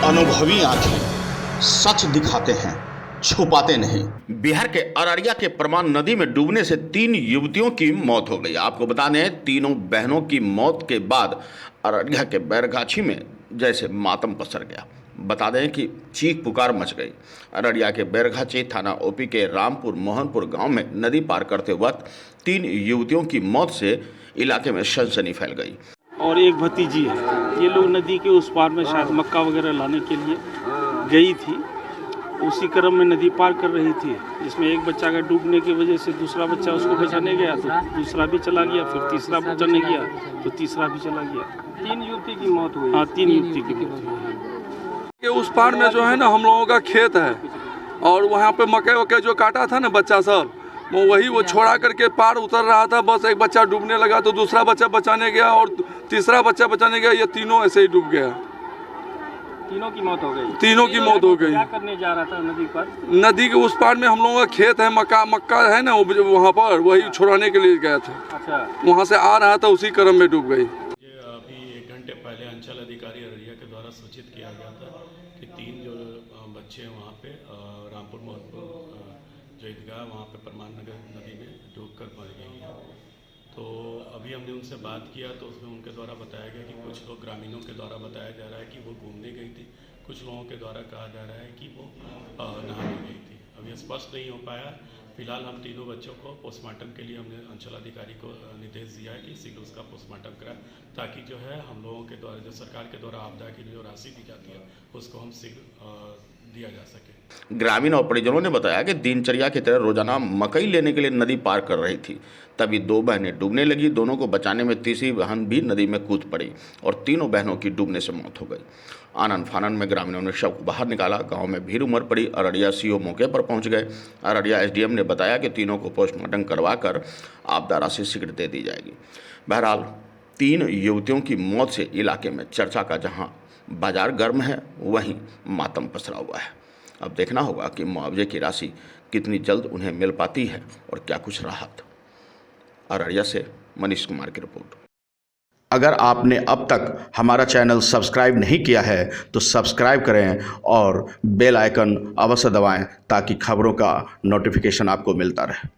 अनुभवी आंखें सच दिखाते हैं, छुपाते नहीं। बिहार के अररिया के परमान नदी में डूबने से 3 युवतियों की मौत हो गई। आपको बता दें, तीनों बहनों की मौत के बाद अररिया के बैरगाछी में जैसे मातम पसर गया। बता दें कि चीख पुकार मच गई। अररिया के बैरगाछी थाना ओपी के रामपुर मोहनपुर गांव में नदी पार करते वक्त 3 युवतियों की मौत से इलाके में सनसनी फैल गई। और एक भतीजी है। ये लोग नदी के उस पार में शायद मक्का वगैरह लाने के लिए गई थी। उसी क्रम में नदी पार कर रही थी, जिसमें एक बच्चा का डूबने की वजह से दूसरा बच्चा उसको बचाने गया तो दूसरा भी चला गया, फिर तीसरा बचाने गया तो तीसरा भी चला गया। 3 युवती की मौत हुई। हाँ, 3 युवती की मौत हुई। उस पार में जो है ना हम लोगों का खेत है और वहाँ पे मकई वकई जो काटा था ना बच्चा सब, वो छोड़ा करके पार उतर रहा था। बस एक बच्चा डूबने लगा तो दूसरा बच्चा बचाने गया और तीसरा बच्चा बचाने गया। ये तीनों ऐसे ही डूब गया। तीनों की मौत हो गई। तीनों की मौत हो गई। क्या करने जा रहा था नदी पर? नदी के उस पार में हम लोगों का खेत है, मक्का है ना, वहाँ पर वही छुड़ाने के लिए गया था। अच्छा, वहाँ से आ रहा था, उसी क्रम में डूब गई। अभी 1 घंटे पहले अंचल अधिकारी अररिया के द्वारा सूचित किया गया था कि 3 जो बच्चे हैं वहाँ पे रामपुर मोहनपुर जो ईदगाह वहाँ पे परमान नगर नदी में डूबकर मर गई है। तो अभी हमने उनसे बात किया तो उसमें उनके द्वारा बताया गया कि कुछ लोग ग्रामीणों के द्वारा बताया जा रहा है कि वो घूमने गई थी, कुछ लोगों के द्वारा कहा जा रहा है कि वो नहाने गई थी। अभी स्पष्ट नहीं हो पाया। फिलहाल हम तीनों बच्चों को पोस्टमार्टम के लिए हमने अंचलाधिकारी को निर्देश दिया है कि शीघ्र उसका पोस्टमार्टम कराएं, ताकि जो है हम लोगों के द्वारा जो सरकार के द्वारा आपदा की जो राशि दी जाती है उसको हम शीघ्र दिया जा सके। ग्रामीण और परिजनों ने बताया कि दिनचर्या की तरह रोजाना मकई लेने के लिए नदी पार कर रही थी, तभी 2 बहनें डूबने लगी। दोनों को बचाने में तीसरी बहन भी नदी में कूद पड़ी और तीनों बहनों की डूबने से मौत हो गई। आनन फानन में ग्रामीणों ने शव को बाहर निकाला। गांव में भीड़ उमड़ पड़ी। अररिया सीओ मौके पर पहुंच गए। अररिया एसडीएम ने बताया कि तीनों को पोस्टमार्टम करवाकर आपदा राशि शीघ्र दे दी जाएगी। बहरहाल 3 युवतियों की मौत से इलाके में चर्चा का जहां बाजार गर्म है, वहीं मातम पसरा हुआ है। अब देखना होगा कि मुआवजे की राशि कितनी जल्द उन्हें मिल पाती है और क्या कुछ राहत। अररिया से मनीष कुमार की रिपोर्ट। अगर आपने अब तक हमारा चैनल सब्सक्राइब नहीं किया है तो सब्सक्राइब करें और बेल आइकन अवश्य दबाएं ताकि खबरों का नोटिफिकेशन आपको मिलता रहे।